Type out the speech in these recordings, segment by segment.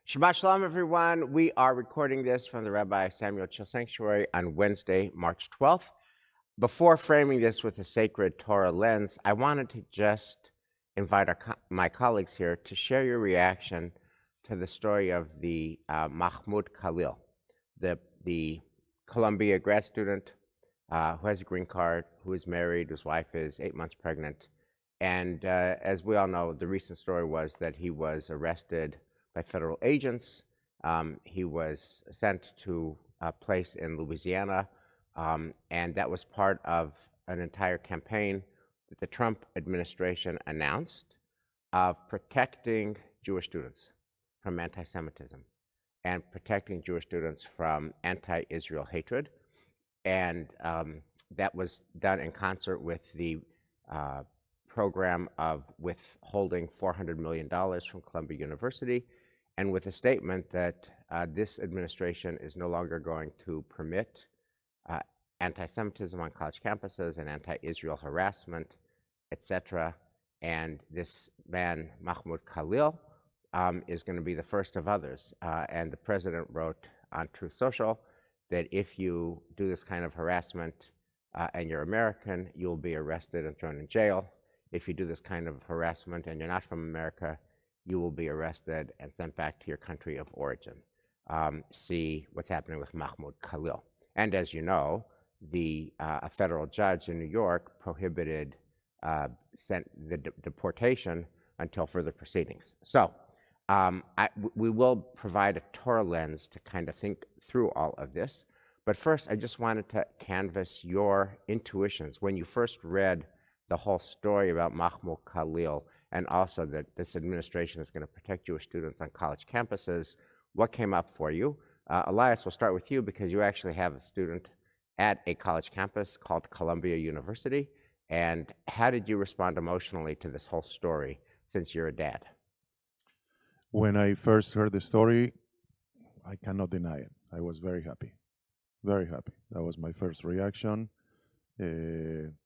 Shabbat Shalom, everyone. We are recording this from the Rabbi Samuel Chill Sanctuary on Wednesday, March 12th. Before framing this with a sacred Torah lens, I wanted to just invite my colleagues here to share your reaction to the story of the Mahmoud Khalil, the Columbia grad student who has a green card, who is married, whose wife is 8 months pregnant. And as we all know, the recent story was that he was arrested by federal agents. He was sent to a place in Louisiana, and that was part of an entire campaign that the Trump administration announced of protecting Jewish students from anti-Semitism and protecting Jewish students from anti-Israel hatred. And that was done in concert with the program of withholding $400 million from Columbia University, and with a statement that this administration is no longer going to permit anti-Semitism on college campuses and anti-Israel harassment, etc. And this man, Mahmoud Khalil, is going to be the first of others. And the president wrote on Truth Social that if you do this kind of harassment and you're American, you'll be arrested and thrown in jail. If you do this kind of harassment and you're not from America, you will be arrested and sent back to your country of origin. See what's happening with Mahmoud Khalil. And as you know, a federal judge in New York prohibited the deportation until further proceedings. So we will provide a Torah lens to kind of think through all of this. But first, I just wanted to canvass your intuitions when you first read the whole story about Mahmoud Khalil, and also that this administration is going to protect Jewish students on college campuses. What came up for you? Elias, we'll start with you because you actually have a student at a college campus called Columbia University. And how did you respond emotionally to this whole story since you're a dad? When I first heard the story, I cannot deny it. I was very happy. Very happy. That was my first reaction.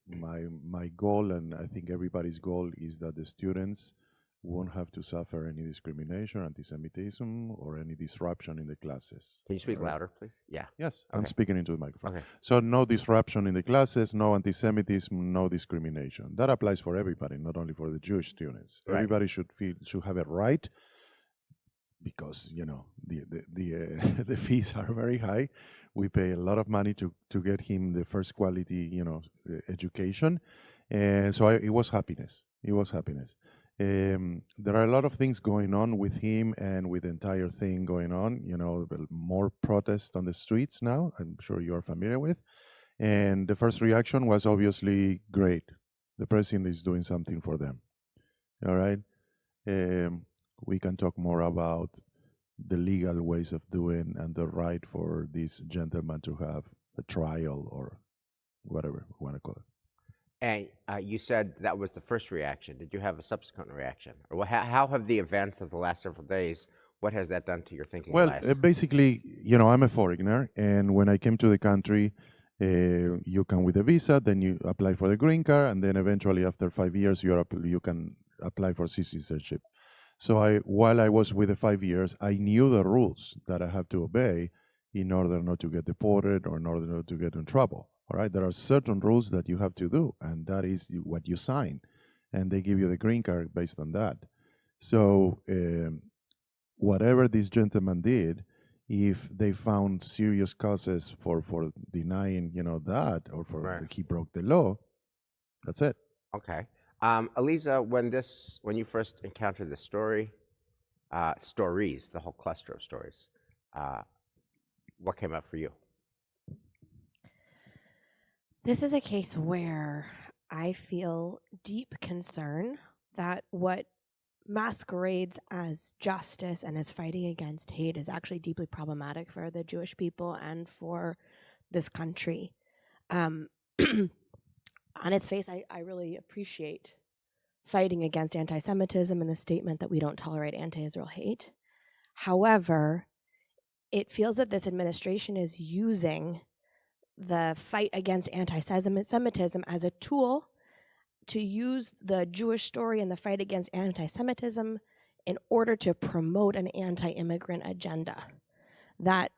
My goal, and I think everybody's goal, is that the students won't have to suffer any discrimination, anti-Semitism, or any disruption in the classes. Can you speak louder, please? Yeah. Yes, Okay. I'm speaking into the microphone. Okay. So no disruption in the classes, no anti-Semitism, no discrimination. That applies for everybody, not only for the Jewish students. Right. Everybody should have a right, because the fees are very high. We pay a lot of money to get him the first quality education, and so it was happiness. It was happiness. There are a lot of things going on with him and with the entire thing going on. More protests on the streets now. I'm sure you are familiar with, and the first reaction was obviously great. The president is doing something for them. All right. We can talk more about the legal ways of doing and the right for this gentleman to have a trial or whatever we want to call it. And you said that was the first reaction. Did you have a subsequent reaction? Or how have the events of the last several days, what has that done to your thinking? Well, basically, I'm a foreigner, and when I came to the country, you come with a visa, then you apply for the green card, and then eventually after 5 years, you can apply for citizenship. So while I was with the 5 years, I knew the rules that I have to obey in order not to get deported or in order not to get in trouble. All right, there are certain rules that you have to do, and that is what you sign, and they give you the green card based on that. So whatever this gentleman did, if they found serious causes for denying, that, or for he broke the law, that's it. Okay. Eliza, when you first encountered the stories, the whole cluster of stories, what came up for you? This is a case where I feel deep concern that what masquerades as justice and as fighting against hate is actually deeply problematic for the Jewish people and for this country. On its face, I really appreciate fighting against anti-Semitism and the statement that we don't tolerate anti-Israel hate. However, it feels that this administration is using the fight against anti-Semitism as a tool to use the Jewish story and the fight against anti-Semitism in order to promote an anti-immigrant agenda. That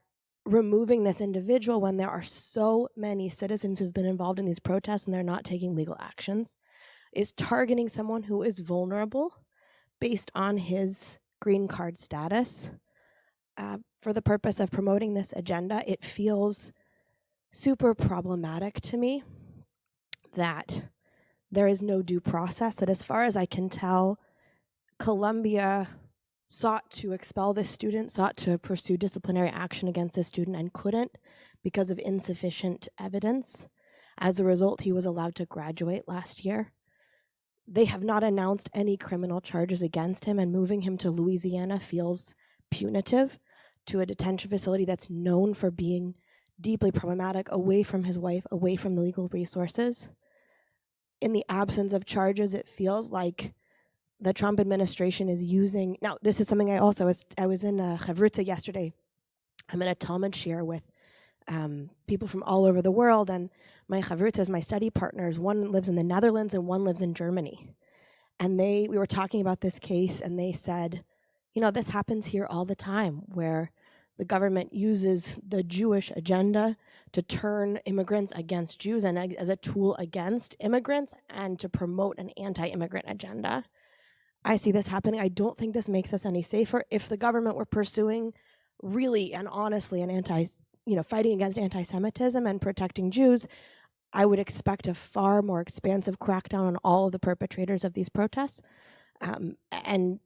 removing this individual when there are so many citizens who've been involved in these protests and they're not taking legal actions is targeting someone who is vulnerable based on his green card status for the purpose of promoting this agenda. It feels super problematic to me that there is no due process, that as far as I can tell, Colombia sought to expel this student, sought to pursue disciplinary action against this student and couldn't because of insufficient evidence. As a result, he was allowed to graduate last year. They have not announced any criminal charges against him, and moving him to Louisiana feels punitive to a detention facility that's known for being deeply problematic, away from his wife, away from the legal resources. In the absence of charges, it feels like the Trump administration is using, now this is something I was in Chavruta yesterday. I'm in a Talmud share with people from all over the world, and my Chavrutas, my study partners, one lives in the Netherlands and one lives in Germany. And we were talking about this case, and they said, this happens here all the time, where the government uses the Jewish agenda to turn immigrants against Jews and as a tool against immigrants and to promote an anti-immigrant agenda. I see this happening. I don't think this makes us any safer. If the government were pursuing really and honestly an fighting against anti-Semitism and protecting Jews, I would expect a far more expansive crackdown on all of the perpetrators of these protests. And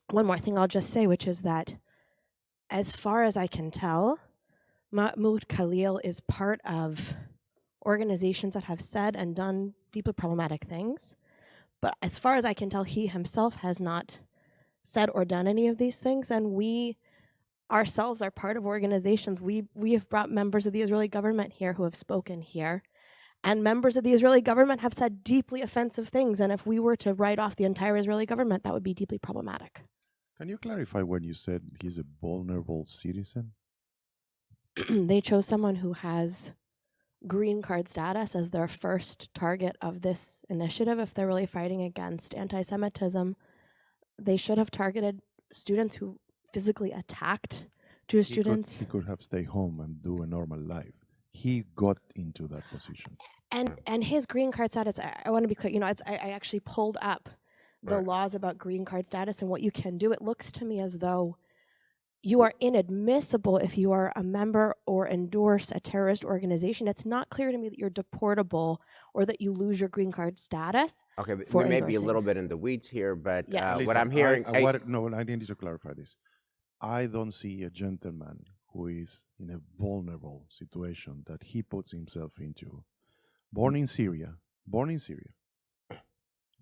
one more thing I'll just say, which is that as far as I can tell, Mahmoud Khalil is part of organizations that have said and done deeply problematic things. But as far as I can tell, he himself has not said or done any of these things. And we ourselves are part of organizations. We have brought members of the Israeli government here who have spoken here. And members of the Israeli government have said deeply offensive things. And if we were to write off the entire Israeli government, that would be deeply problematic. Can you clarify when you said he's a vulnerable citizen? They chose someone who has green card status as their first target of this initiative. If they're really fighting against anti-Semitism, they should have targeted students who physically attacked Jewish students. He could have stayed home and do a normal life. He got into that position. And his green card status, I want to be clear, I actually pulled up the laws about green card status and what you can do. It looks to me as though you are inadmissible if you are a member or endorse a terrorist organization. It's not clear to me that you're deportable or that you lose your green card status. Okay, but we may be a little bit in the weeds here, but Yes. what I'm hearing... I need to clarify this. I don't see a gentleman who is in a vulnerable situation that he puts himself into. Born in Syria,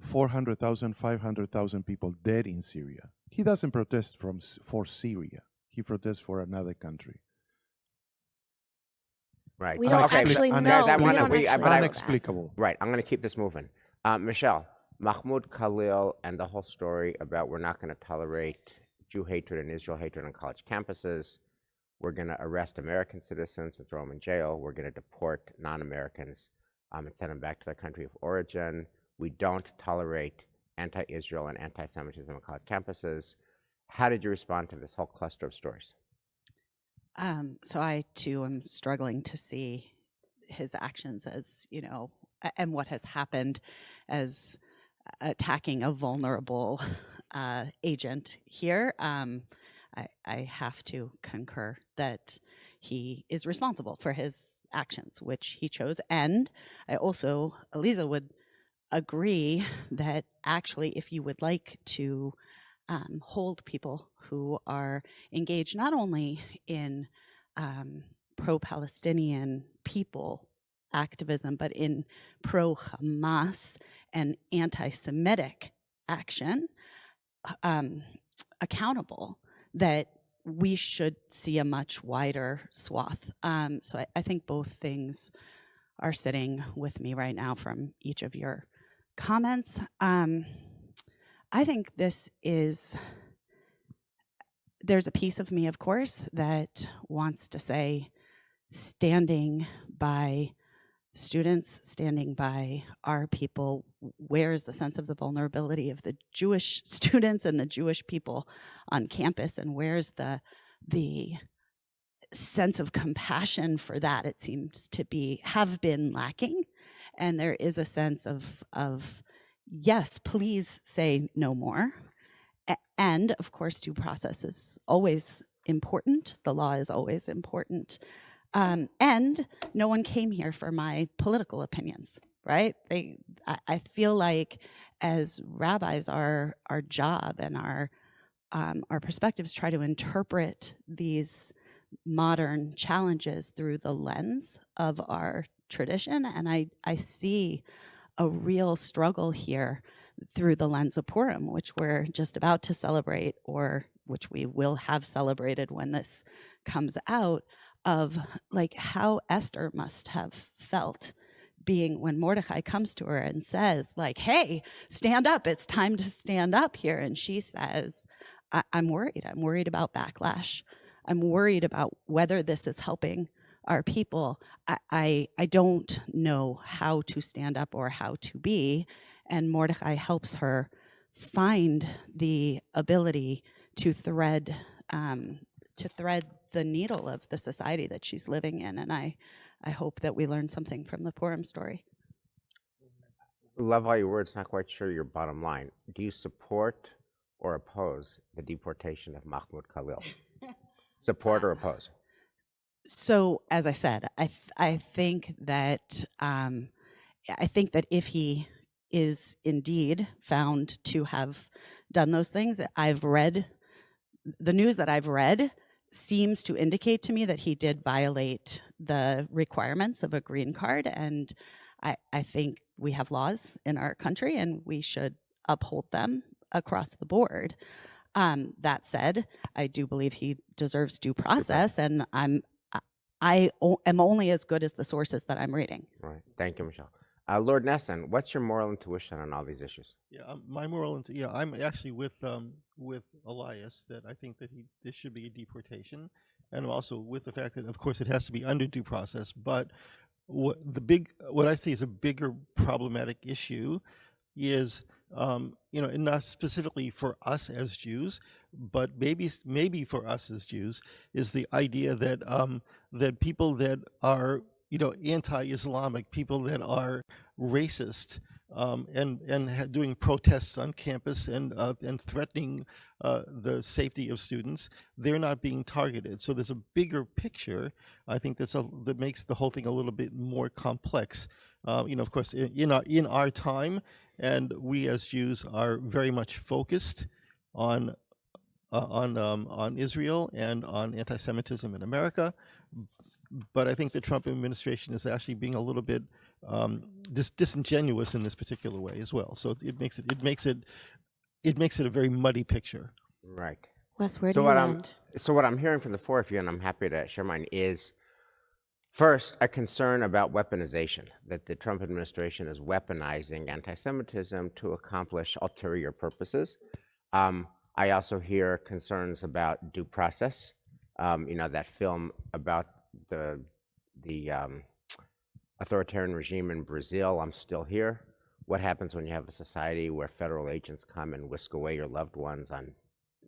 400,000, 500,000 people dead in Syria. He doesn't protest for Syria. He protests for another country. Right. We don't actually know. Inexplicable. Right. I'm going to keep this moving. Michelle, Mahmoud Khalil and the whole story about we're not going to tolerate Jew hatred and Israel hatred on college campuses. We're going to arrest American citizens and throw them in jail. We're going to deport non-Americans and send them back to their country of origin. We don't tolerate anti-Israel and anti-Semitism on college campuses. How did you respond to this whole cluster of stories? So I, too, am struggling to see his actions as, and what has happened as attacking a vulnerable agent here. I have to concur that he is responsible for his actions, which he chose. And I also, Eliza, would agree that actually if you would like to hold people who are engaged not only in pro-Palestinian people activism, but in pro-Hamas and anti-Semitic action accountable, that we should see a much wider swath. So I think both things are sitting with me right now from each of your comments. I think there's a piece of me, of course, that wants to say standing by students, standing by our people where's the sense of the vulnerability of the Jewish students and the Jewish people on campus, and where's the sense of compassion for that? It seems to have been lacking, and there is a sense of yes, please say no more. And of course, due process is always important. The law is always important. And no one came here for my political opinions, right? I feel like as rabbis, our job and our perspectives try to interpret these modern challenges through the lens of our tradition. And I see a real struggle here through the lens of Purim, which we're just about to celebrate, or which we will have celebrated when this comes out, of like how Esther must have felt being when Mordecai comes to her and says, like, hey, stand up, it's time to stand up here. And she says, I'm worried. I'm worried about backlash. I'm worried about whether this is helping our people. I don't know how to stand up or how to be. And Mordecai helps her find the ability to thread the needle of the society that she's living in. And I hope that we learn something from the Purim story. Love all your words, not quite sure your bottom line. Do you support or oppose the deportation of Mahmoud Khalil? Support or oppose? So, as I said, I think that if he is indeed found to have done those things, the news that I've read seems to indicate to me that he did violate the requirements of a green card, and I think we have laws in our country and we should uphold them across the board. That said, I do believe he deserves due process, and I am only as good as the sources that I'm reading. Right. Thank you, Michelle. Lord Nesson, what's your moral intuition on all these issues? Yeah, my moral, I'm actually with Elias, that I think that this should be a deportation, and also with the fact that, of course, it has to be under due process. But what I see as a bigger problematic issue is, and not specifically for us as Jews, but maybe for us as Jews, is the idea that that people that are anti-Islamic, people that are racist, and doing protests on campus and threatening the safety of students, they're not being targeted. So there's a bigger picture, I think, that makes the whole thing a little bit more complex. Of course, in our time, and we as Jews are very much focused on Israel and on anti-Semitism in America. But I think the Trump administration is actually being a little bit disingenuous in this particular way as well. So it makes it a very muddy picture. Right. Wes, where do you land? So what I'm hearing from the four of you, and I'm happy to share mine, is first a concern about weaponization, that the Trump administration is weaponizing anti-Semitism to accomplish ulterior purposes. I also hear concerns about due process. That film about the authoritarian regime in Brazil, I'm Still Here. What happens when you have a society where federal agents come and whisk away your loved ones on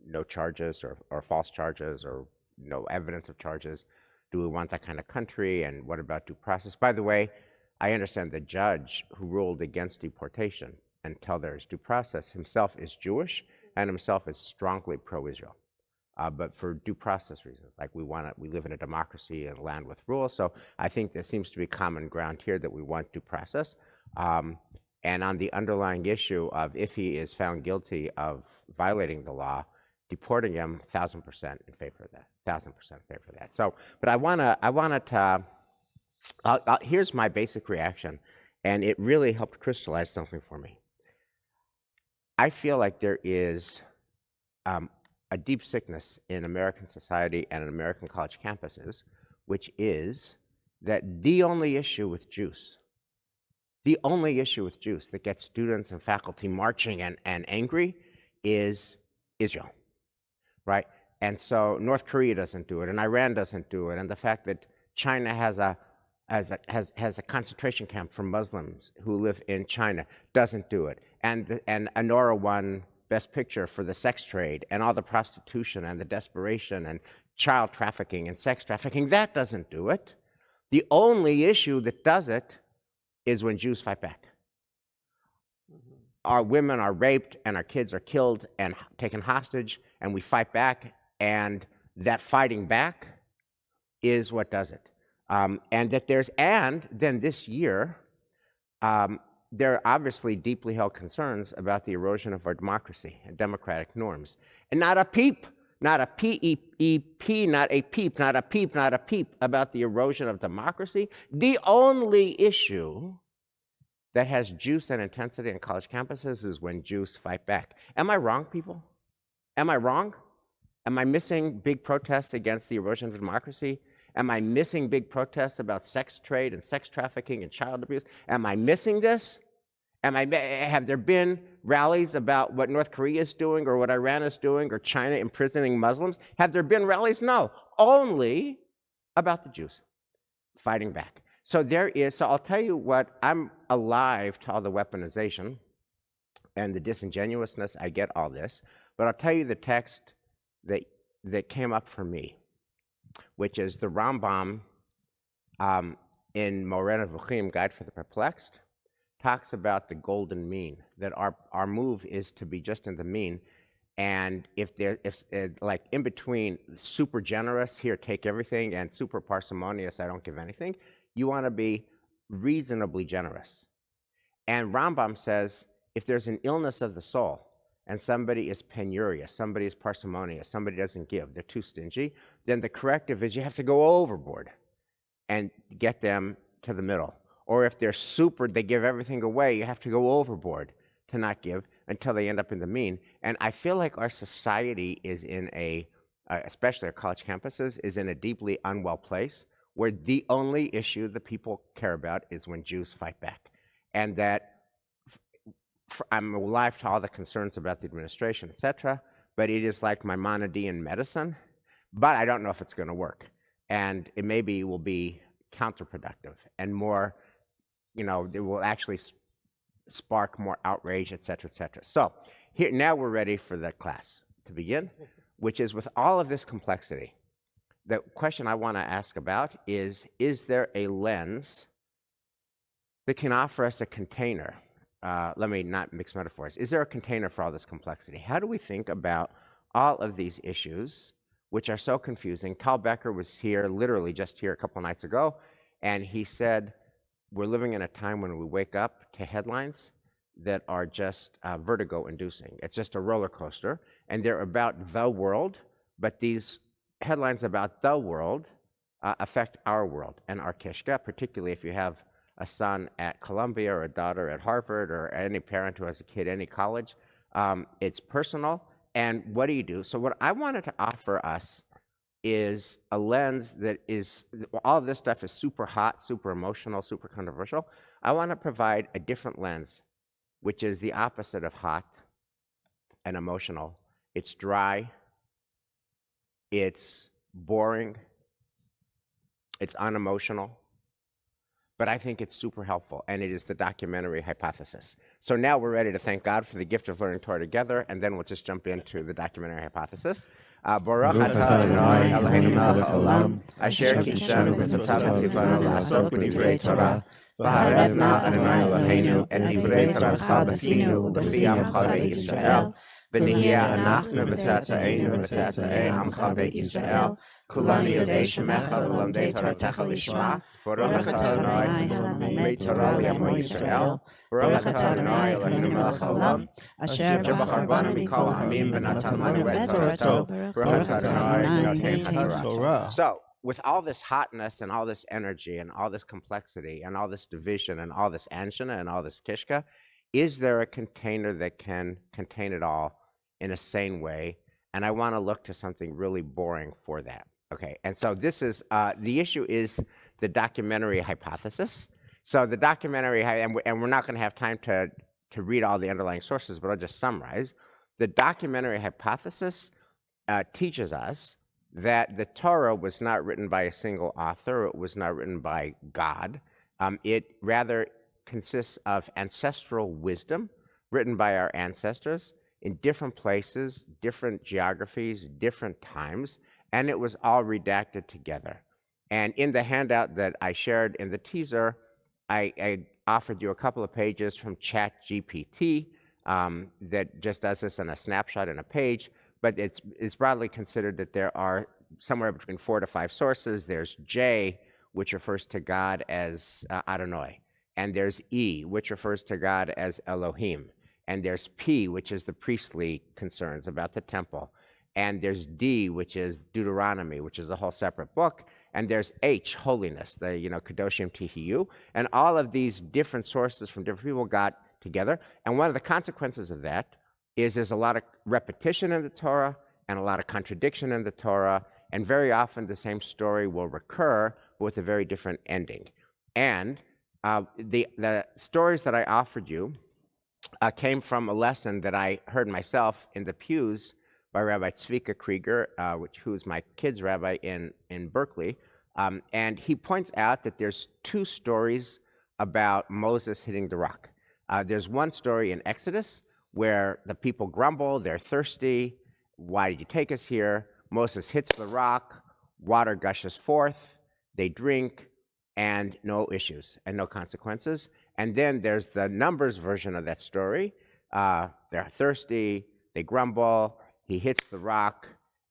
no charges or false charges or no evidence of charges? Do we want that kind of country? And what about due process? By the way, I understand the judge who ruled against deportation until there is due process himself is Jewish and himself is strongly pro-Israel. But for due process reasons, like we live in a democracy and a land with rules. So I think there seems to be common ground here that we want due process. And on the underlying issue of if he is found guilty of violating the law, deporting him, 1,000% in favor of that. 1,000% in favor of that. So, but I wanted to. Here's my basic reaction, and it really helped crystallize something for me. I feel like there is a deep sickness in American society and in American college campuses, which is that the only issue with Jews that gets students and faculty marching and angry is Israel, right? And so North Korea doesn't do it, and Iran doesn't do it, and the fact that China has a has a concentration camp for Muslims who live in China, doesn't do it. And Honora won Best Picture for the sex trade and all the prostitution and the desperation and child trafficking and sex trafficking, that doesn't do it. The only issue that does it is when Jews fight back. Our women are raped and our kids are killed and taken hostage, and we fight back, and that fighting back is what does it. And then this year, there are obviously deeply held concerns about the erosion of our democracy and democratic norms. And not a peep, not a P-E-E-P, not a peep, not a peep, not a peep about the erosion of democracy. The only issue that has juice and intensity in college campuses is when Jews fight back. Am I wrong, people? Am I wrong? Am I missing big protests against the erosion of democracy? Am I missing big protests about sex trade and sex trafficking and child abuse? Am I missing this? Have there been rallies about what North Korea is doing or what Iran is doing or China imprisoning Muslims? Have there been rallies? No, only about the Jews fighting back. So I'll tell you what, I'm alive to all the weaponization and the disingenuousness. I get all this, but I'll tell you the text that came up for me, which is the Rambam in Moreh Nevuchim, Guide for the Perplexed, talks about the golden mean, that our move is to be just in the mean, and if like in between super generous, here, take everything, and super parsimonious, I don't give anything, you want to be reasonably generous. And Rambam says, if there's an illness of the soul, and somebody is penurious, somebody is parsimonious, somebody doesn't give, they're too stingy, then the corrective is you have to go overboard and get them to the middle. Or if they're super, they give everything away, you have to go overboard to not give until they end up in the mean. And I feel like our society is in especially our college campuses, is in a deeply unwell place where the only issue that people care about is when Jews fight back. And that I'm alive to all the concerns about the administration, etc., but it is like Maimonidean medicine, but I don't know if it's going to work. And it maybe will be counterproductive and more, it will actually spark more outrage, etc., etc. So here, now we're ready for the class to begin, which is with all of this complexity, the question I want to ask about is there a lens that can offer us a container? Let me not mix metaphors. Is there a container for all this complexity? How do we think about all of these issues, which are so confusing? Tal Becker was here, literally just here a couple nights ago, and he said, we're living in a time when we wake up to headlines that are just vertigo-inducing. It's just a roller coaster, and they're about the world, but these headlines about the world affect our world and our kishka, particularly if you have a son at Columbia or a daughter at Harvard or any parent who has a kid at any college. It's personal, and what do you do? So what I wanted to offer us is a lens that is, all of this stuff is super hot, super emotional, super controversial. I want to provide a different lens, which is the opposite of hot and emotional. It's dry, it's boring, it's unemotional, but I think it's super helpful, and it is the documentary hypothesis. So now we're ready to thank God for the gift of learning Torah together, and then we'll just jump into the documentary hypothesis. Baruch atah Adonai Eloheinu melech haolam, asher kidshanu b'mitzvotav v'tzivanu la'asok b'divrei Torah, v'harevna Adonai Eloheinu et divrei Toratcha b'finu u'b'fi amcha beit Yisrael, v'nihiyeh anachnu v'tzatza'enu v'tzatza'ei amcha beit Yisrael, kulanu yodei shemecha v'lomdei Toratecha lishma, Baruch atah Adonai Eloheinu Torah li'amo Yisrael, Baruch atah Adonai Eloheinu melech haolam, asher b'char banu mikol ha'amim v'natan lanu et Torato, Baruch atah Adonai noten haTorah. So, with all this hotness and all this energy and all this complexity and all this division and all this anshina and all this kishka, is there a container that can contain it all in a sane way? And I want to look to something really boring for that. Okay, and so this is, the issue is the documentary hypothesis. So the documentary, and we're not going to have time to read all the underlying sources, but I'll just summarize. The documentary hypothesis teaches us that the Torah was not written by a single author. It was not written by God. It rather consists of ancestral wisdom written by our ancestors in different places, different geographies, different times, and it was all redacted together. And in the handout that I shared in the teaser, I offered you a couple of pages from ChatGPT that just does this in a snapshot in a page, but it's broadly considered that there are somewhere between 4 to 5 sources. There's J, which refers to God as Adonai, and there's E, which refers to God as Elohim, and there's P, which is the priestly concerns about the temple, and there's D, which is Deuteronomy, which is a whole separate book, and there's H, holiness, the Kedoshim Tihiyu, and all of these different sources from different people got together, and one of the consequences of that is there's a lot of repetition in the Torah and a lot of contradiction in the Torah, and very often the same story will recur with a very different ending. And the stories that I offered you came from a lesson that I heard myself in the pews by Rabbi Tzvika Krieger, who's my kids' rabbi in Berkeley. And he points out that there's 2 stories about Moses hitting the rock. There's one story in Exodus where the people grumble, they're thirsty, why did you take us here? Moses hits the rock, water gushes forth, they drink, and no issues and no consequences. And then there's the Numbers version of that story. They're thirsty, they grumble, he hits the rock,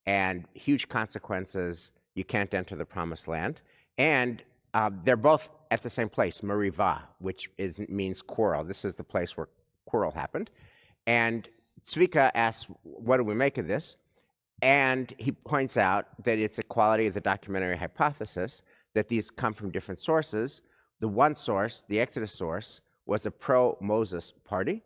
and huge consequences, you can't enter the promised land. And they're both at the same place, Merivah, which means quarrel. This is the place where quarrel happened. And Tzvika asks, what do we make of this? And he points out that it's a quality of the documentary hypothesis that these come from different sources. The one source, the Exodus source, was a pro-Moses party,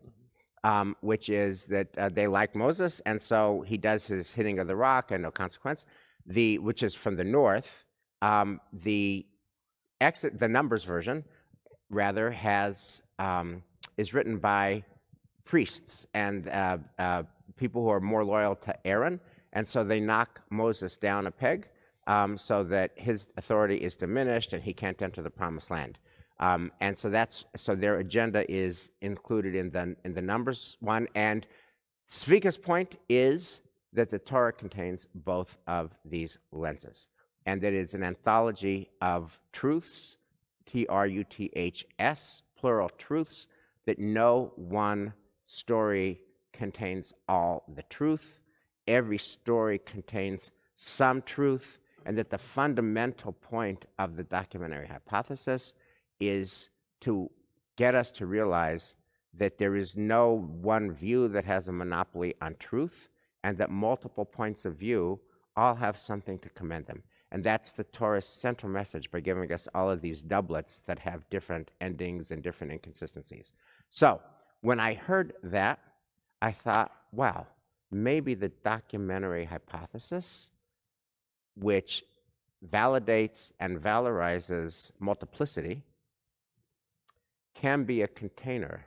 which is that they like Moses, and so he does his hitting of the rock and no consequence. Which is from the north. The Numbers version, rather, is written by priests and people who are more loyal to Aaron, and so they knock Moses down a peg so that his authority is diminished and he can't enter the promised land. And so their agenda is included in the Numbers one. And Tzvika's point is that the Torah contains both of these lenses, and that it's an anthology of truths, Truths, plural truths, that no one story contains all the truth. Every story contains some truth, and that the fundamental point of the documentary hypothesis is to get us to realize that there is no one view that has a monopoly on truth, and that multiple points of view all have something to commend them. And that's the Torah's central message by giving us all of these doublets that have different endings and different inconsistencies. So when I heard that, I thought, wow, maybe the documentary hypothesis, which validates and valorizes multiplicity, can be a container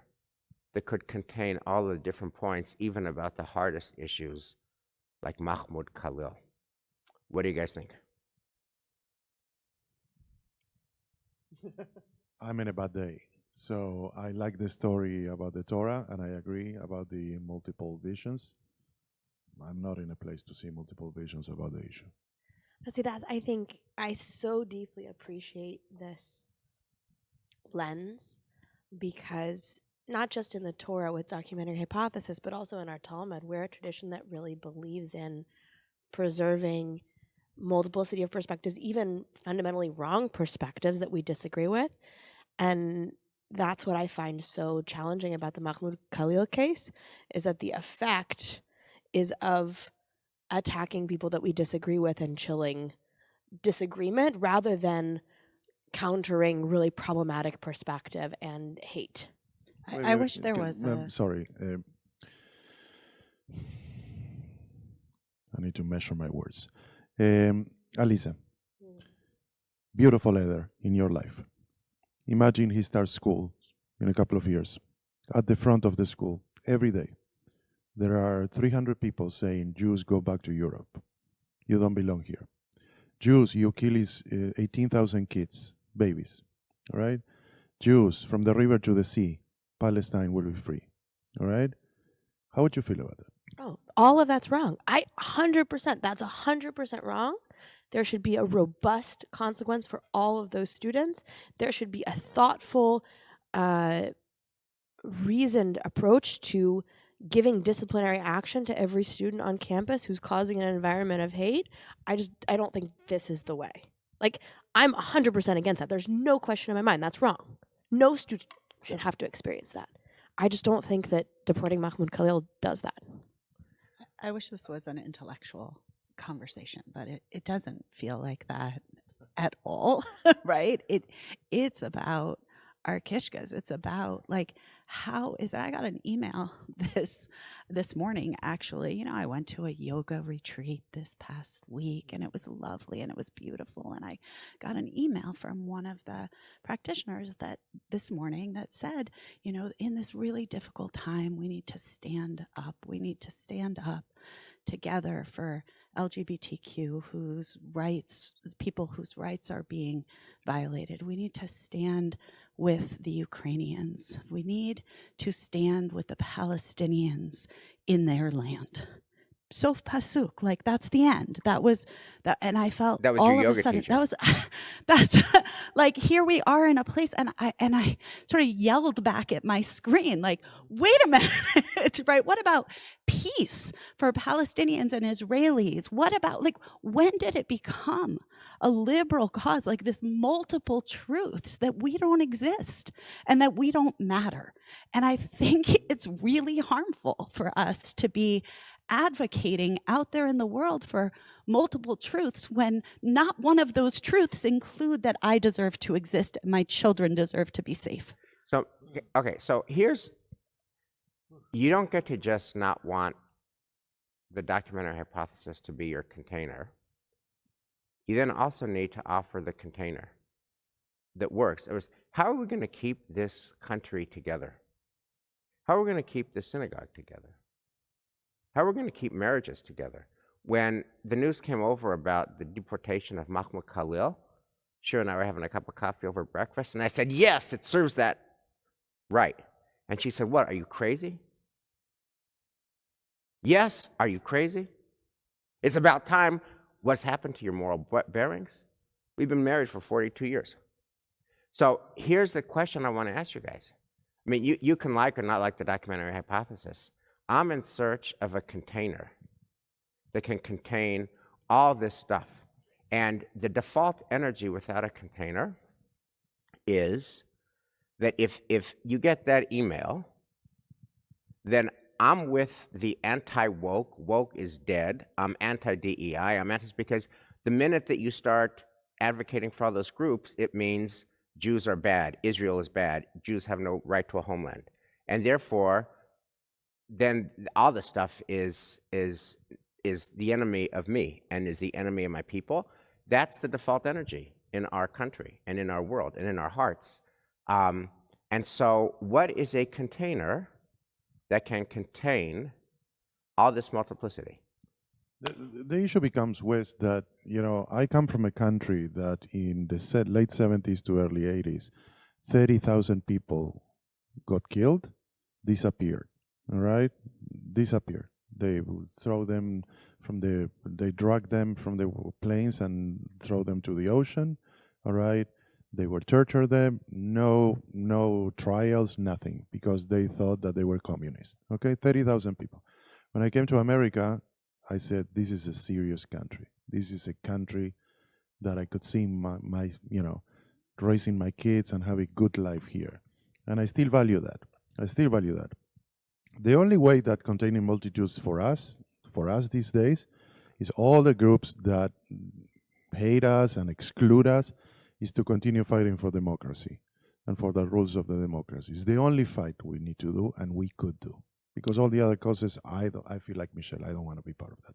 that could contain all the different points, even about the hardest issues, like Mahmoud Khalil. What do you guys think? I'm in a bad day. So I like the story about the Torah, and I agree about the multiple visions. I'm not in a place to see multiple visions about the issue. But see, I think I so deeply appreciate this lens, because not just in the Torah with documentary hypothesis, but also in our Talmud, we're a tradition that really believes in preserving multiplicity of perspectives, even fundamentally wrong perspectives that we disagree with. And that's what I find so challenging about the Mahmoud Khalil case, is that the effect is of attacking people that we disagree with and chilling disagreement rather than countering really problematic perspective and hate. I wish there was Sorry. I need to measure my words. Alisa, beautiful letter in your life. Imagine he starts school in a couple of years. At the front of the school, every day, there are 300 people saying, Jews, go back to Europe. You don't belong here. Jews, you kill 18,000 kids, babies. All right? Jews, from the river to the sea, Palestine will be free. All right? How would you feel about that? Oh, all of that's wrong. 100%. That's 100% wrong. There should be a robust consequence for all of those students. There should be a thoughtful, reasoned approach to giving disciplinary action to every student on campus who's causing an environment of hate. I don't think this is the way. Like, I'm 100% against that. There's no question in my mind. That's wrong. No student should have to experience that. I just don't think that deporting Mahmoud Khalil does that. I wish this was an intellectual conversation, but it doesn't feel like that at all, right? It's about our kishkas. It's about like, how is it? I got an email this morning, actually. You know, I went to a yoga retreat this past week, and it was lovely and it was beautiful. And I got an email from one of the practitioners that this morning that said, you know, in this really difficult time, we need to stand up. We need to stand up together for LGBTQ people whose rights are being violated. We need to stand with the Ukrainians. We need to stand with the Palestinians in their land. Sof pasuk, like that's the end. That was that, and I felt That was all your of yoga a sudden teacher. that's like, here we are in a place, and I sort of yelled back at my screen, like, wait a minute, right? What about peace for Palestinians and Israelis? What about, like, when did it become a liberal cause, like this multiple truths that we don't exist and that we don't matter? And I think it's really harmful for us to be advocating out there in the world for multiple truths when not one of those truths include that I deserve to exist and my children deserve to be safe. So, okay, so you don't get to just not want the documentary hypothesis to be your container. You then also need to offer the container that works. It was, how are we going to keep this country together? How are we going to keep the synagogue together? How are we going to keep marriages together? When the news came over about the deportation of Mahmoud Khalil, Shira and I were having a cup of coffee over breakfast, and I said, yes, it serves that right. And she said, what, are you crazy? Yes, are you crazy? It's about time. What's happened to your moral bearings? We've been married for 42 years. So here's the question I want to ask you guys. I mean, you can like or not like the documentary hypothesis. I'm in search of a container that can contain all this stuff. And the default energy without a container is that if you get that email, then I'm with the anti-woke. Woke is dead. I'm anti-DEI. I'm because the minute that you start advocating for all those groups, it means Jews are bad, Israel is bad, Jews have no right to a homeland. And therefore, then all this stuff is the enemy of me and is the enemy of my people. That's the default energy in our country and in our world and in our hearts. And so what is a container that can contain all this multiplicity? The issue becomes, Wes, that, you know, I come from a country that in the late 70s to early 80s, 30,000 people got killed, disappeared, all right? Disappeared. They would throw them they drug them from the planes and throw them to the ocean, all right? They were tortured them, no trials, nothing, because they thought that they were communists, okay? 30,000 people. When I came to America, I said, this is a serious country. This is a country that I could see my raising my kids and have a good life here. And I still value that. The only way that containing multitudes for us these days is all the groups that hate us and exclude us is to continue fighting for democracy and for the rules of the democracy. It's the only fight we need to do and we could do. Because all the other causes, I feel like Michelle, I don't want to be part of that.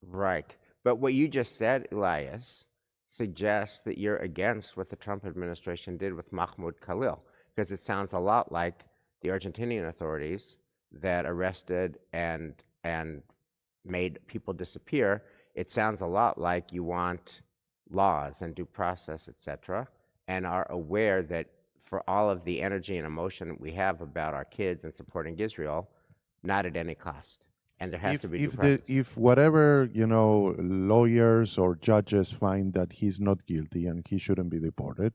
Right. But what you just said, Elias, suggests that you're against what the Trump administration did with Mahmoud Khalil, because it sounds a lot like the Argentinian authorities that arrested and made people disappear it sounds a lot like you want laws and due process, etc., and are aware that for all of the energy and emotion that we have about our kids and supporting Israel, not at any cost. And there has to be due process. If whatever lawyers or judges find that he's not guilty and he shouldn't be deported,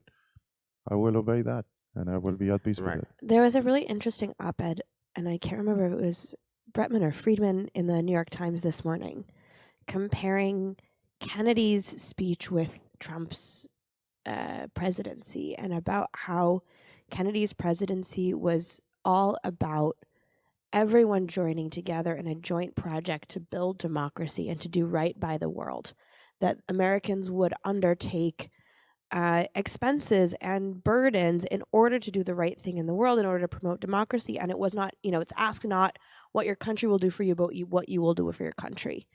I will obey that and I will be at peace with it. There was a really interesting op-ed, and I can't remember if it was Bretman or Friedman in the New York Times this morning, comparing Kennedy's speech with Trump's presidency, and about how Kennedy's presidency was all about everyone joining together in a joint project to build democracy and to do right by the world, that Americans would undertake expenses and burdens in order to do the right thing in the world, in order to promote democracy. And it was not, it's ask not what your country will do for you, but what you will do for your country.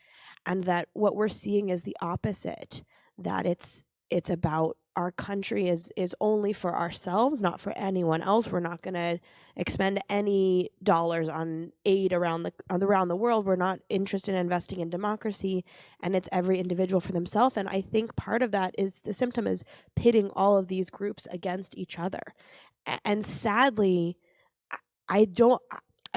And that what we're seeing is the opposite, that it's about our country is only for ourselves, not for anyone else. We're not going to expend any dollars on aid around the world. We're not interested in investing in democracy, and it's every individual for themselves. And I think part of that is the symptom is pitting all of these groups against each other. And sadly, I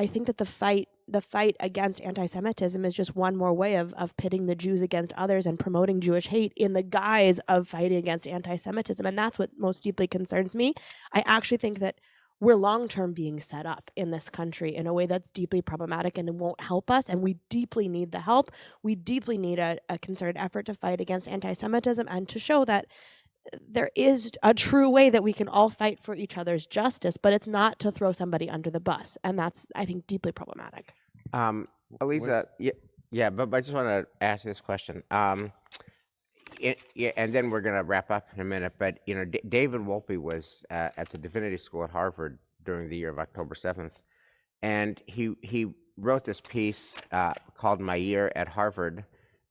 think that the fight against anti-Semitism is just one more way of pitting the Jews against others and promoting Jewish hate in the guise of fighting against anti-Semitism. And that's what most deeply concerns me. I actually think that we're long-term being set up in this country in a way that's deeply problematic and it won't help us. And we deeply need the help. We deeply need a concerted effort to fight against anti-Semitism and to show that there is a true way that we can all fight for each other's justice, but it's not to throw somebody under the bus. And that's, I think, deeply problematic. Elisa, yeah, but I just want to ask this question. And then we're going to wrap up in a minute. But, David Wolpe was at the Divinity School at Harvard during the year of October 7th. And he wrote this piece called My Year at Harvard.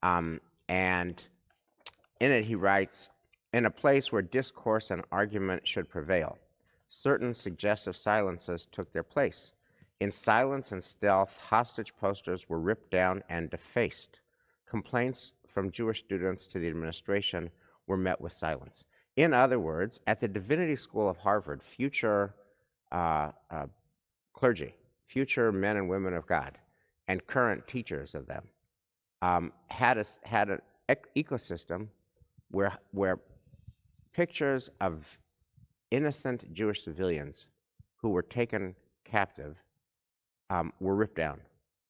And in it, he writes, in a place where discourse and argument should prevail, certain suggestive silences took their place. In silence and stealth, hostage posters were ripped down and defaced. Complaints from Jewish students to the administration were met with silence. In other words, at the Divinity School of Harvard, future clergy, future men and women of God, and current teachers of them had an ecosystem where pictures of innocent Jewish civilians who were taken captive were ripped down,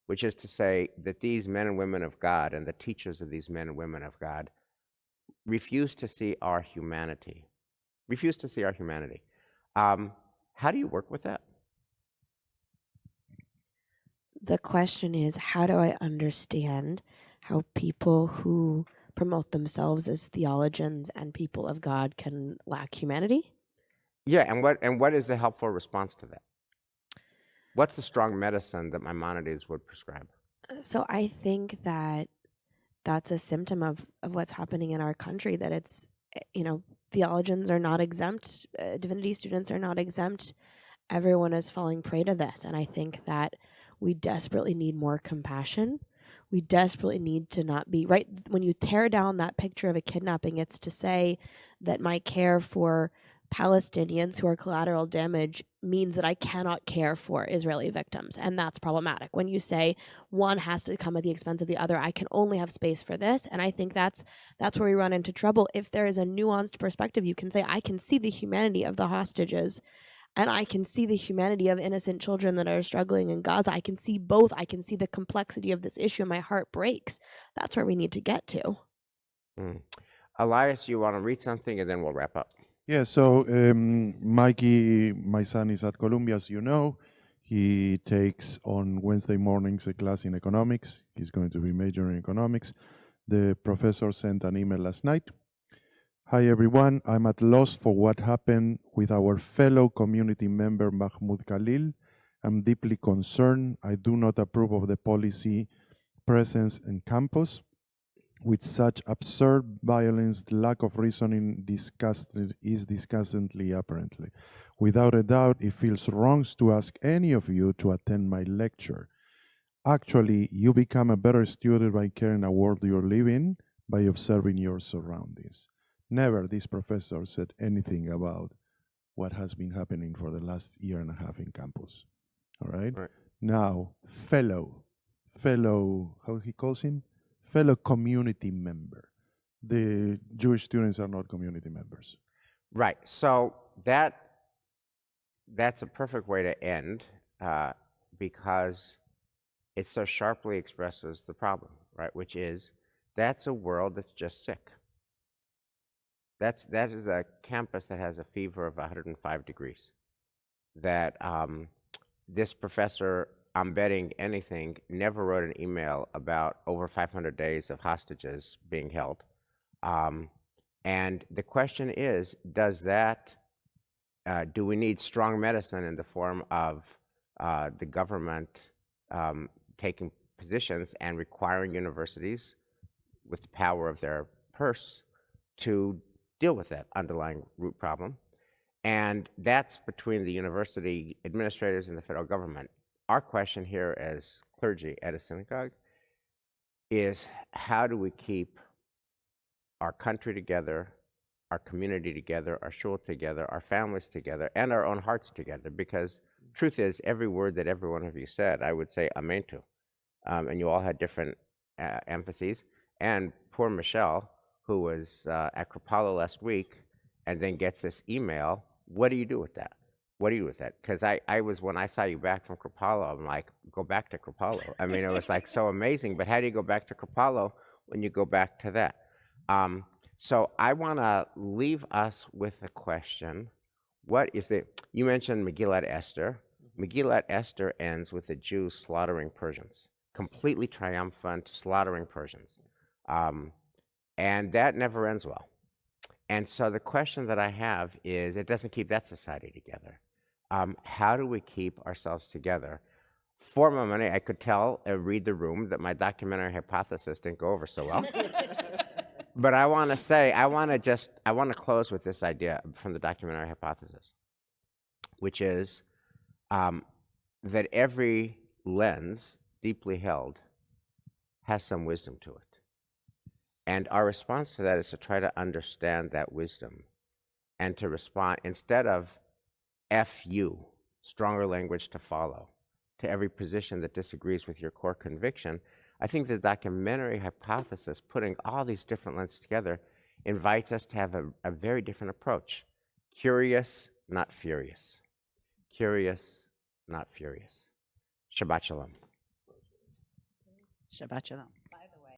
which is to say that these men and women of God and the teachers of these men and women of God refuse to see our humanity. How do you work with that? The question is, how do I understand how people who promote themselves as theologians and people of God can lack humanity? Yeah, and what is the helpful response to that? What's the strong medicine that Maimonides would prescribe? So I think that that's a symptom of what's happening in our country, that it's, theologians are not exempt, divinity students are not exempt. Everyone is falling prey to this. And I think that we desperately need more compassion. We desperately need to not be, right, when you tear down that picture of a kidnapping, it's to say that my care for Palestinians who are collateral damage means that I cannot care for Israeli victims, and that's problematic. When you say one has to come at the expense of the other, I can only have space for this, and I think that's where we run into trouble. If there is a nuanced perspective, you can say, I can see the humanity of the hostages, and I can see the humanity of innocent children that are struggling in Gaza. I can see both. I can see the complexity of this issue, and my heart breaks. That's where we need to get to. Elias, you want to read something, and then we'll wrap up. Yeah, so Mikey, my son, is at Columbia, as you know. He takes on Wednesday mornings a class in economics. He's going to be majoring in economics. The professor sent an email last night. Hi, everyone. I'm at loss for what happened with our fellow community member, Mahmoud Khalil. I'm deeply concerned. I do not approve of the policy presence in campus. With such absurd violence, the lack of reasoning is disgustingly apparently. Without a doubt, it feels wrong to ask any of you to attend my lecture. Actually, you become a better student by caring a world you live in. by observing your surroundings. Never this professor said anything about what has been happening for the last year and a half in campus. All right? Right. Now, fellow, how he calls him? Fellow community member. The Jewish students are not community members. Right. So that's a perfect way to end because it so sharply expresses the problem, right? Which is that's a world that's just sick. That is a campus that has a fever of 105 degrees. That this professor, I'm betting anything, never wrote an email about over 500 days of hostages being held. And the question is, do we need strong medicine in the form of the government taking positions and requiring universities with the power of their purse to deal with that underlying root problem? And that's between the university administrators and the federal government. Our question here as clergy at a synagogue is, how do we keep our country together, our community together, our shul together, our families together, and our own hearts together? Because truth is, every word that every one of you said, I would say amen to. And you all had different emphases. And poor Michelle, who was at Krippala last week, and then gets this email. What do you do with that? What do you do with that? Because I was, when I saw you back from Krippala, I'm like, go back to Krippala. I mean, it was like so amazing. But how do you go back to Krippala when you go back to that? So I want to leave us with a question. What is it? You mentioned Megillat Esther. Megillat Esther ends with the Jews slaughtering Persians, completely triumphant, slaughtering Persians. And that never ends well. And so the question that I have is, it doesn't keep that society together. How do we keep ourselves together? For my money, I could tell and read the room that my documentary hypothesis didn't go over so well. But I want to say, I want to close with this idea from the documentary hypothesis, which is that every lens, deeply held, has some wisdom to it. And our response to that is to try to understand that wisdom and to respond, instead of F you, stronger language to follow, to every position that disagrees with your core conviction. I think the documentary hypothesis, putting all these different lenses together, invites us to have a very different approach. Curious, not furious. Curious, not furious. Shabbat shalom. Shabbat shalom.